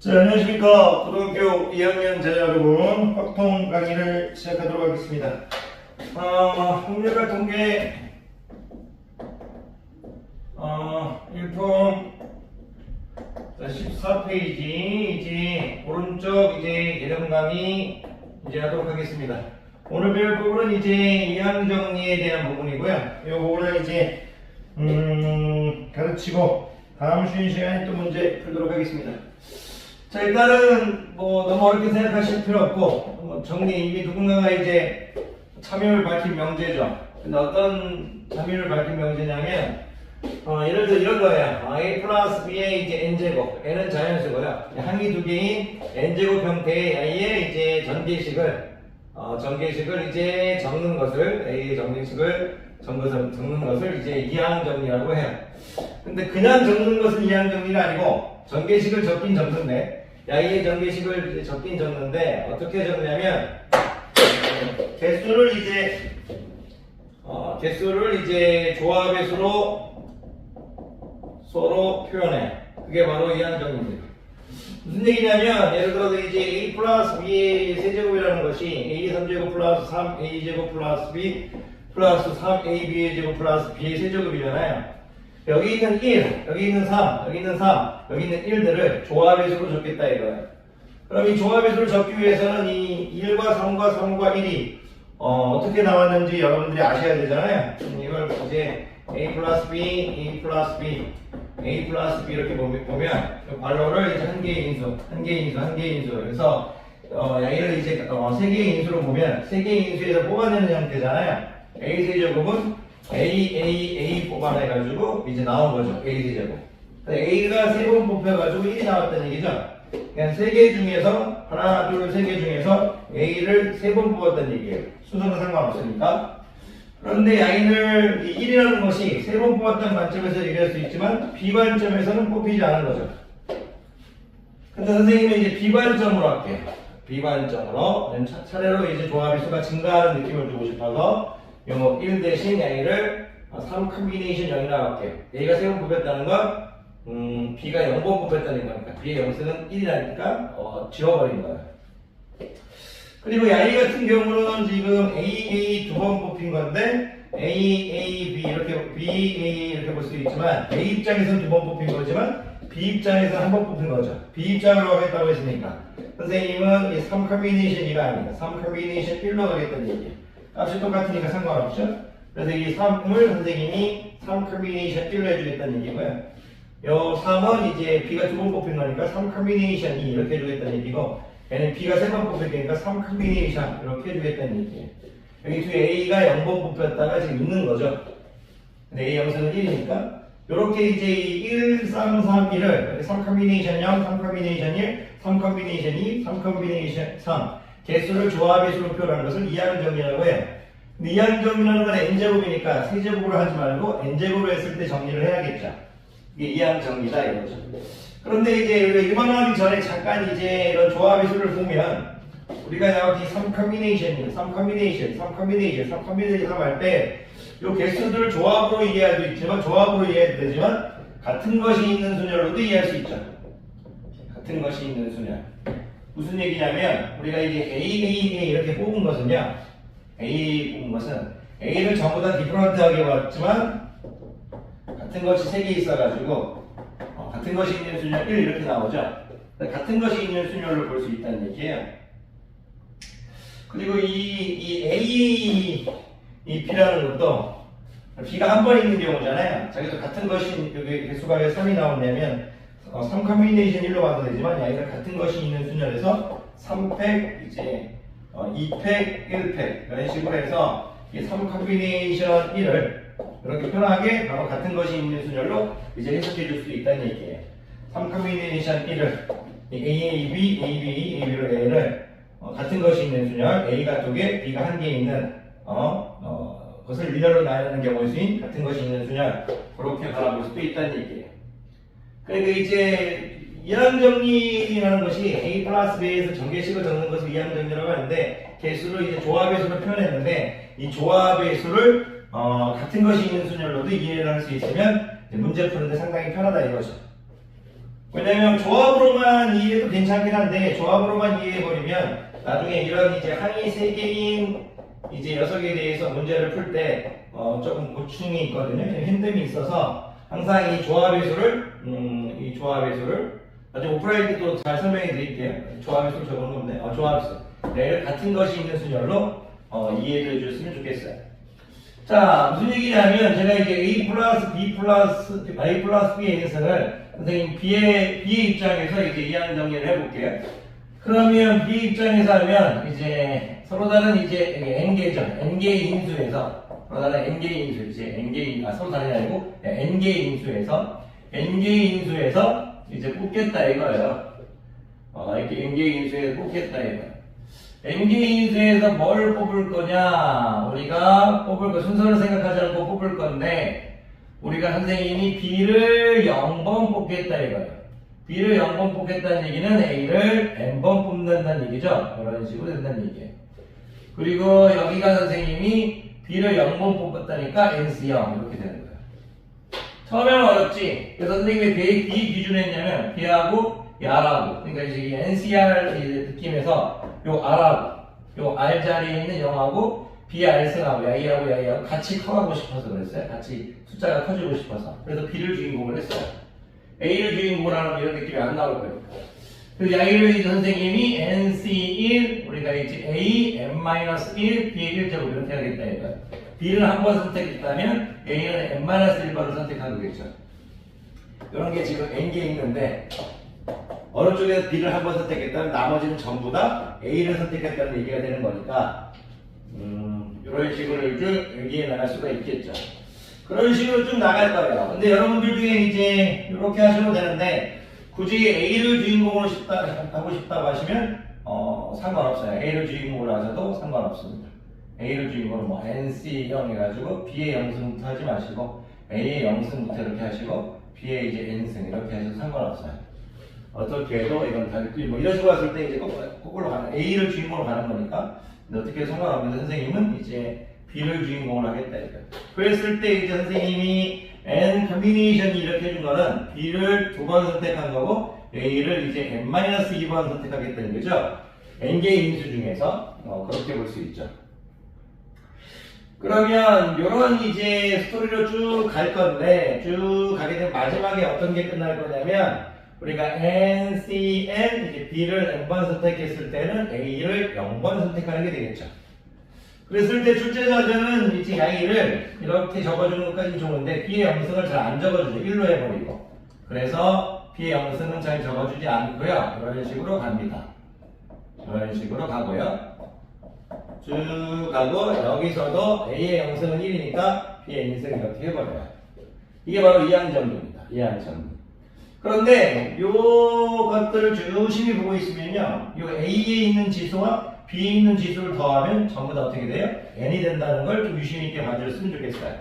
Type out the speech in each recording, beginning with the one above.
자, 안녕하십니까. 고등학교 2학년 제자 여러분, 확통 강의를 시작하도록 하겠습니다. 확률과 통계 1품 14페이지 이제 오른쪽 이제 예전 강의 이제 하도록 하겠습니다. 오늘 배울 부분은 이제 이항 정리에 대한 부분이고요. 이 부분을 이제 가르치고 다음 쉬는 시간에 또 문제 풀도록 하겠습니다. 자, 일단은 뭐 너무 어렵게 생각하실 필요 없고 정리 이미 누군가가 이제 참여를 밝힌 명제죠. 근데 어떤 참여를 밝힌 명제냐면 예를 들어 이런 거예요. a 플러스 b의 이제 n제곱, n은 자연수고요. 항이 두 개인 n제곱 형태의 a의 이제 전개식을 이제 적는 것을 a의 전개식을 적는 것을 이제 이항 정리라고 해요. 근데 그냥 적는 것은 이항 정리가 아니고 전개식을 적긴 적는데 a의 전개식을 이제 적긴 적는데 어떻게 적냐면 개수를 이제 조합의 수로 서로 표현해. 그게 바로 이항 정리입니다. 무슨 얘기냐면 예를 들어서 이제 a 플러스 b의 세제곱이라는 것이 a 3제곱 플러스 3a 제곱 플러스 b 플러스 3ab의 제곱 플러스 b의 세제곱이잖아요. 여기 있는 1, 여기 있는 3, 여기 있는 3, 여기 있는 1들을 조합의 수로 적겠다 이거예요. 그럼 이 조합의 수를 적기 위해서는 이 1과 3과 3과 1이 어떻게 나왔는지 여러분들이 아셔야 되잖아요. 이걸 이제 a 플러스 b, a 플러스 b, a 플러스 b 이렇게 보면 발로를 이제 한 개의 인수 그래서 얘를 이제 세 개의 인수로 보면 세 개의 인수에서 뽑아내는 형태잖아요. a 세제곱은 a 뽑아내가지고 이제 나온 거죠. a 세제곱. a가 세 번 뽑혀가지고 1이 나왔다는 얘기죠. 그냥 세 개 중에서 하나, 둘, 세 개 중에서 a를 세 번 뽑았다는 얘기예요. 순서는 상관없으니까. 그런데 y를 1이라는 것이 세 번 뽑았다는 관점에서 얘기할 수 있지만 비관점에서는 뽑히지 않은 거죠. 근데 선생님은 이제 비관점으로 할게요. 비관점으로 차례로 이제 조합의 수가 증가하는 느낌을 주고 싶어서 요 1 대신 y를 3 컴비네이션 0이라고 할게요. a가 세 번 뽑혔다는 건 b가 0번 뽑혔다는 거니까 b의 영수는 1이라니까 지워버린 거예요. 그리고 y 같은 경우는 지금 a 두 번 뽑힌 건데 b 이렇게 볼 수도 있지만 a 입장에서는 두 번 뽑힌 거지만 b 입장에서 한 번 뽑힌 거죠. b 입장으로 하겠다고 했으니까 선생님은 3 컴비네이션 2가 아닙니다. 3 컴비네이션 1로 하겠다는 얘기예요. 값이 똑같으니까 상관없죠. 그래서 이 3을 선생님이 3 컴비네이션 1로 해주겠다는 얘기고요. 요 3은 이제 b가 두 번 뽑힌 거니까 3 컴비네이션 2 이렇게 해주겠다는 얘기고 얘는 b가 세 번 뽑혔으니까 3 컴비네이션 이렇게 해주겠다는 얘기예요. 여기 뒤에 a가 0번 뽑혔다가 지금 있는 거죠. 근데 a 영수는 1이니까 요렇게 이제 1, 3, 3, 1을 3 컴비네이션 0, 3 컴비네이션 1, 3 컴비네이션 2, 3 컴비네이션 3 개수를 조합의 수로 표현하는 것을 이항 정리라고 해요. 근데 이항 정리라는 건 n제곱이니까 세제곱으로 하지 말고 n제곱으로 했을 때 정리를 해야겠죠. 이게 이항 정리다 이거죠. 그런데 이제 우리가 일반화하기 전에 잠깐 이제 이런 조합의 수를 보면 우리가 여기 3 컴비네이션 할 때 이 개수들을 조합으로 이해할 수 있지만 조합으로 이해해도 되지만 같은 것이 있는 순열로도 이해할 수 있죠. 같은 것이 있는 순열. 무슨 얘기냐면 우리가 이제 A 이렇게 뽑은 것은요. A를 전부 다 디퍼런트하게 봤지만 같은 것이 3개 있어가지고 같은 것이 있는 순열 1 이렇게 나오죠. 같은 것이 있는 순열로 볼 수 있다는 얘기예요. 그리고 이 B라는 것도 B가 한 번 있는 경우잖아요. 자기도 같은 것이 여기 개수가 왜 3이 나오냐면 3 컴비네이션 1로 봐도 되지만 얘가 같은 것이 있는 순열에서 3팩 이제 2팩 1팩 이런 식으로 해서 이 3 컴비네이션 1을 이렇게 편하게 바로 같은 것이 있는 순열로 이제 해석해 줄 수 있다는 얘기예요. 3 컴비네이션 1을 AB를 A를 같은 것이 있는 순열 A가 2개, B가 1개 있는 것을 일렬로 나열하는 경우인 같은 것이 있는 순열 그렇게 바라볼 수도 있다는 얘기예요. 그러니까 이제 이항 정리라는 것이 A 플러스 B에서 전개식을 적는 것을 이항 정리라고 하는데 개수를 이제 조합의 수로 표현했는데 이 조합의 수를 같은 것이 있는 순열로도 이해를 할 수 있으면 문제 푸는데 상당히 편하다 이거죠. 왜냐면 조합으로만 이해해도 괜찮긴 한데 조합으로만 이해해버리면 나중에 이런 이제 항이 3개인 이제 녀석에 대해서 문제를 풀 때 조금 고충이 있거든요. 힘듦이 있어서 항상 이 조합의 수를 나중에 오프라인 때 또 잘 설명해 드릴게요. 조합의 수를 적어놓은 건데 조합수 네, 같은 것이 있는 순열로 이해해 주셨으면 좋겠어요. 자, 무슨 얘기냐면 제가 이제 A 플러스 B의 인승을 선생님 B의 입장에서 이제 이항 정리를 해볼게요. 그러면 B 입장에서 하면 이제 서로 다른 이제 n개죠. n개의 인수에서 서로 다른 n개의 인수 이제 서로 다른이 아니고 n개의 인수에서 이제 뽑겠다 이거예요. 이렇게 n개의 인수에서 뽑겠다 이거예요. n개의 인수에서 뭘 뽑을 거냐? 우리가 뽑을 거 순서를 생각하지 않고 뽑을 건데 우리가 선생님이 B를 0번 뽑겠다 이거예요. B를 0번 뽑겠다는 얘기는 A를 n번 뽑는다는 얘기죠. 이런 식으로 된다는 얘기예요. 그리고 여기가 선생님이 B를 0번 뽑았다니까 NC0 이렇게 되는 거예요. 처음에는 어렵지. 그래서 선생님이 B 기준에 했냐면 B하고 R하고 그러니까 이제 이 NCR 느낌에서 요 R하고 요 R 자리에 있는 0하고 BR승하고 A하고 같이 커가고 싶어서 그랬어요. 같이 숫자가 커지고 싶어서. 그래서 B를 주인공을 했어요. A를 주인공으로 하면 이런 느낌이 안 나올 거예요. 그리고 A를 이제 선생님이 NC1, 우리가 이제 A, N-1, B의 1제곱 이렇게 하겠다 이거예요. B를 한 번 선택했다면 A는 N-1번을 선택하겠죠. 이런 게 지금 N개 있는데 어느 쪽에서 B를 한 번 선택했다면 나머지는 전부 다 A를 선택했다는 얘기가 되는 거니까 이런 식으로 쭉 여기에 나갈 수가 있겠죠. 그런 식으로 쭉 나갈 거예요. 근데 여러분들 중에 이제 이렇게 하셔도 되는데 굳이 A를 주인공으로 하고 싶다고 하시면 상관없어요. A를 주인공으로 하셔도 상관없습니다. A를 주인공으로 뭐 NC0 해가지고 B의 0승부터 하지 마시고 A의 0승부터 이렇게 하시고 B의 이제 N승 이렇게 하셔도 상관없어요. 어떻게 해도 이건 다 뭐 이런 식으로 했을 때 이제 거꾸로 가는 A를 주인공으로 가는 거니까 근데 어떻게 해도 상관없는데 선생님은 이제 B를 주인공으로 하겠다 이거. 그랬을 때 이제 선생님이 N 커뮤니케이션이 이렇게 해준 거는 B를 2번 선택한 거고 A를 이제 N-2번 선택하겠다는 거죠. N개의 인수 중에서 그렇게 볼 수 있죠. 그러면 이런 이제 스토리로 쭉 갈 건데 쭉 가게 되면 마지막에 어떤 게 끝날 거냐면 우리가 NCN 이제 B를 N번 선택했을 때는 A를 0번 선택하는 게 되겠죠. 그랬을 때 출제자들은 이제 A를 이렇게 적어주는 것까지 좋은데 B의 영승을 잘 안 적어주죠. 1로 해버리고. 그래서 B의 영승은 잘 적어주지 않고요. 이런 식으로 갑니다. 이런 식으로 가고요. 쭉 가고 여기서도 A의 영승은 1이니까 B의 인승 이렇게 해버려요. 이게 바로 이항정리입니다. 이항정리. 그런데 요 것들을 유심히 보고 있으면요. 요 A에 있는 지수와 B에 있는 지수를 더하면 전부 다 어떻게 돼요? N이 된다는 걸 좀 유심히 있게 봐주셨으면 좋겠어요.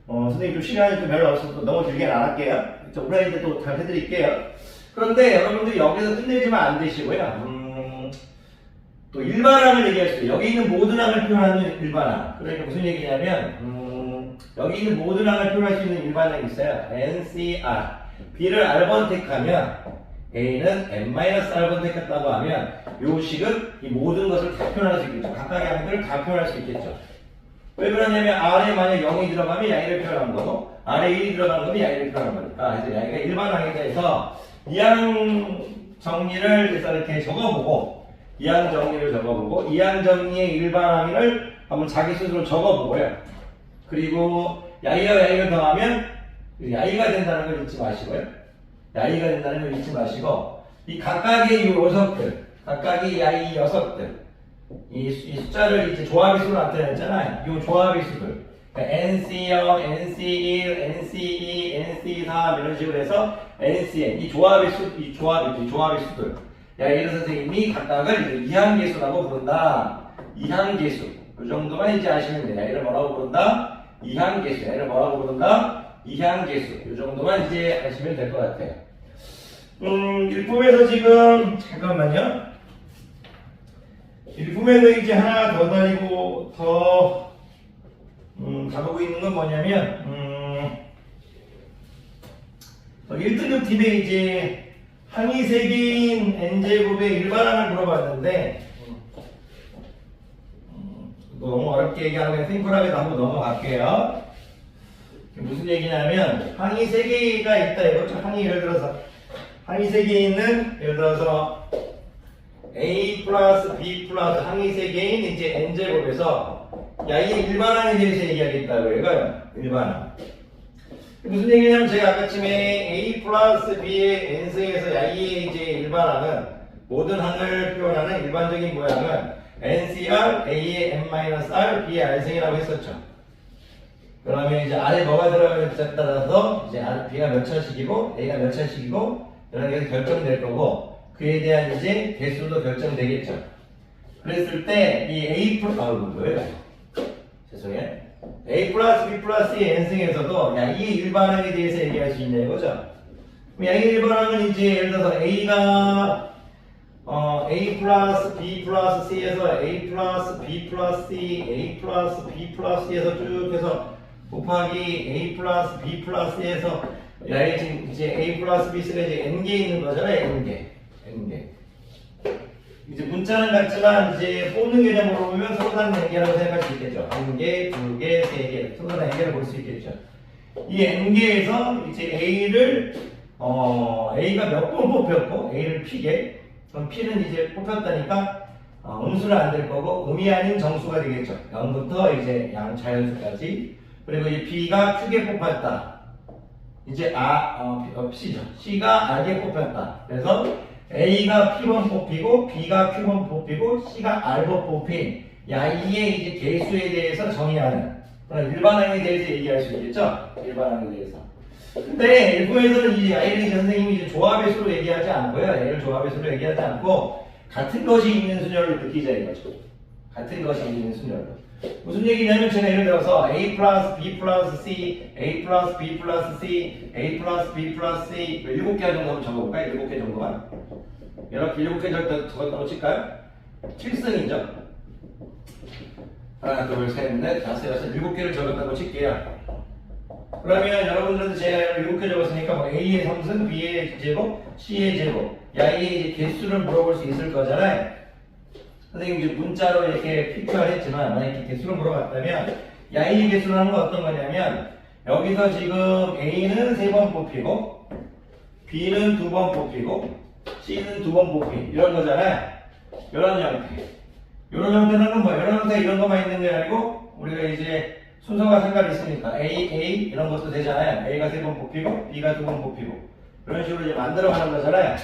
선생님 좀 시간이 좀 별로 없어서 너무 길게는 안 할게요. 오프라인 때 또 잘 해드릴게요. 그런데 여러분들 여기서 끝내지만 안 되시고요. 또 일반항을 얘기할 수 있어요. 여기 있는 모든 항을 표현하는 일반항. 그러니까 무슨 얘기냐면 여기 있는 모든 항을 표현할 수 있는 일반항이 있어요. NCR. B를 R번 택하면 A는 N-R번 택했다고 하면 요 식은 이 모든 것을 다 표현할 수 있겠죠. 각각의 항들을 다 표현할 수 있겠죠. 왜 그러냐면 R에 만약 0이 들어가면 야이를 표현한 거고 R에 1이 들어가는 거면 야이를 표현한 거니까. 그래서 야이가 일반항에 대해서 이항 정리를 그래서 이렇게 적어보고 이항 정리를 적어보고 이항 정리의 일반항을 한번 자기 스스로 적어보고요. 그리고 야이와 야이를 더하면 야이가 된다는 걸 잊지 마시고요. 야이가 된다는 걸 잊지 마시고 이 각각의 이 녀석들, 각각의 야이 녀석들 이 숫자를 이제 조합의 수로 나타냈잖아요. 이 조합의 수들 그러니까 NC0, NC1, NC2, NC3 이런 식으로 해서 NCN 이 조합의 수들 야이를 선생님이 각각을 이항계수라고 부른다. 이항계수 이 정도만 이제 아시면 돼요. 야이를 뭐라고 부른다? 이항계수. 야이를 뭐라고 부른다? 이항계수. 이 정도만 이제 아시면 될 것 같아요. 일품에서 지금 잠깐만요. 일품에서 이제 하나 더 다니고 더 가보고 있는 건 뭐냐면 1등급 팀에 이제 항이 3개인 n제곱의 일반항을 물어봤는데 너무 어렵게 얘기하는 거 심플하게 한번 넘어갈게요. 무슨 얘기냐면 항이 3개가 있다 이거죠. 항이 예를 들어서 항이 3개 있는 예를 들어서 a 플러스 b 플러스 항이 3개인 이제 n제곱에서 야 이 일반항에 대해서 얘기하겠다고 이거요. 일반항. 무슨 얘기냐면 제가 아까쯤에 a 플러스 b의 n승에서 야 이 이제 일반항은 모든 항을 표현하는 일반적인 모양은 NCR, A의 n-r, B의 r승이라고 했었죠. 그러면 이제 아래 뭐가 들어가냐에 따라서 이제 B가 몇 차식이고 A가 몇 차식이고 이런 게 결정될 거고 그에 대한 이제 개수도 결정되겠죠. 그랬을 때 이 A 플러스 뭐예요? 죄송해요. A 플러스 B 플러스의 n승에서도 야 이 일반항에 대해서 얘기할 수 있냐 이거죠. 그럼 야 이 일반항은 이제 예를 들어서 A가 A 플러스 B 플러스 C에서 A 플러스 B 플러스 C, A 플러스 B 플러스 C에서 쭉 해서 곱하기 A 플러스 B 플러스 C에서 야 지금 이제 A 플러스 B C가 이제 N개 있는 거잖아요. N개. 이제 문자는 같지만 이제 뽑는 개념으로 보면 서로 다른 N개라고 생각할 수 있겠죠. 1개, 2개, 3개 서로 다른 N개를 볼 수 있겠죠. 이 N개에서 이제 A를 A가 몇 번 뽑혔고 A를 P개 그럼 P는 이제 뽑혔다니까 음수는 안 될 거고 음이 아닌 정수가 되겠죠. 0부터 이제 양자연수까지. 그리고 이제 B가 Q개 뽑혔다. 이제 C죠. C가 R개 뽑혔다. 그래서 A가 P번 뽑히고 B가 Q번 뽑히고 C가 R번 뽑힌 이게 이제 개수에 대해서 정의하는 그런 일반항에 대해서 얘기할 수 있겠죠. 일반항에 대해서. 근데 일부에서는 이 A를 선생님이 이제 조합의 수로 얘기하지 않고요. A를 조합의 수로 얘기하지 않고 같은 것이 있는 순열로 느끼자 이거죠. 같은 것이 있는 순열로. 무슨 얘기냐면 제가 예를 들어서 A 플러스 B 플러스 C, A 플러스 B 플러스 C, A 플러스 B 플러스 C 7개 정도 한번 적어볼까요? 7개 정도만. 이렇게 7개 적었다고 칠까요? 7승이죠. 하나, 둘, 셋, 넷, 다섯, 여섯, 7개를 적었다고 칠게요. 그러면 여러분들은 제가 7개 적었으니까 뭐 A의 3승, B의 제곱, C의 제곱 이게 이제 개수를 물어볼 수 있을 거잖아요. 선생님 이제 문자로 이렇게 PQR 했지만 만약에 개수를 물어봤다면 이 개수를 하는 건 어떤 거냐면 여기서 지금 A는 3번 뽑히고 B는 2번 뽑히고 C는 2번 뽑힌 이런 거잖아요. 이런 형태. 이런 형태는 뭐 이런 형태 이런 것만 있는 게 아니고 우리가 이제 순서가 상관이 있으니까 A 이런 것도 되잖아요. A가 3번 뽑히고 B가 2번 뽑히고 이런 식으로 이제 만들어 가는 거잖아요.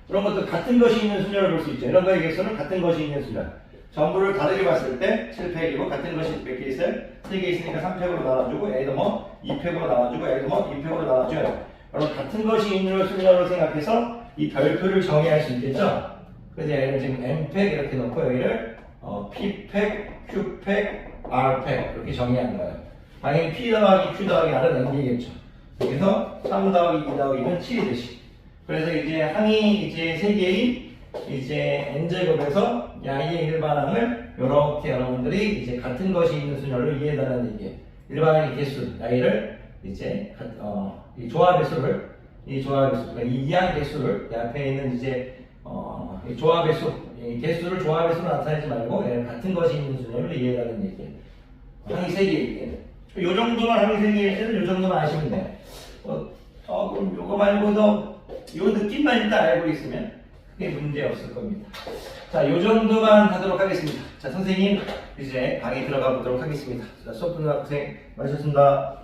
그런 것도 같은 것이 있는 순열을 볼 수 있죠. 이런 거의 개수는 같은 것이 있는 순열. 전부를 다르게 봤을 때 7팩이고 같은 것이 몇 개 있어요? 3개 있으니까 3팩으로 나눠주고 A도 뭐 2팩으로 나눠주고 A도 뭐 2팩으로 나눠줘요. 여러분 같은 것이 있는 순열로 생각해서 이 별표를 정의할 수 있겠죠. 그래서 얘를 지금 N팩 이렇게 놓고 여기를 P팩, Q팩, R팩 이렇게 정의하는 거예요. 당연히 P 더하기 Q 더하기 R은 N개겠죠. 그래서 3 더하기 2 더하기는 7이듯이. 그래서 이제 항이 이제 3개인 이제 n제곱에서 야의 일반항을 이렇게 여러분들이 이제 같은 것이 있는 순열로 이해해달라는 얘기예요. 일반항의 개수 야이를 이제 이 조합의 수를 그러니까 이 이항 개수를 이 앞에 있는 이제 이 조합의 수, 이 개수를 조합의 수로 나타내지 말고 같은 것이 있는 순열로 이해해달라는 얘기예요. 항이 3개일 때는 요 정도만 항이 3개일 때는 요 정도만 아시면 돼요. 그럼 요거 말고도 요 느낌만 일단 알고 있으면 크게 문제 없을 겁니다. 자, 요 정도만 하도록 하겠습니다. 자, 선생님 이제 강의 들어가 보도록 하겠습니다. 자, 수업 듣느라 고생 많으셨습니다.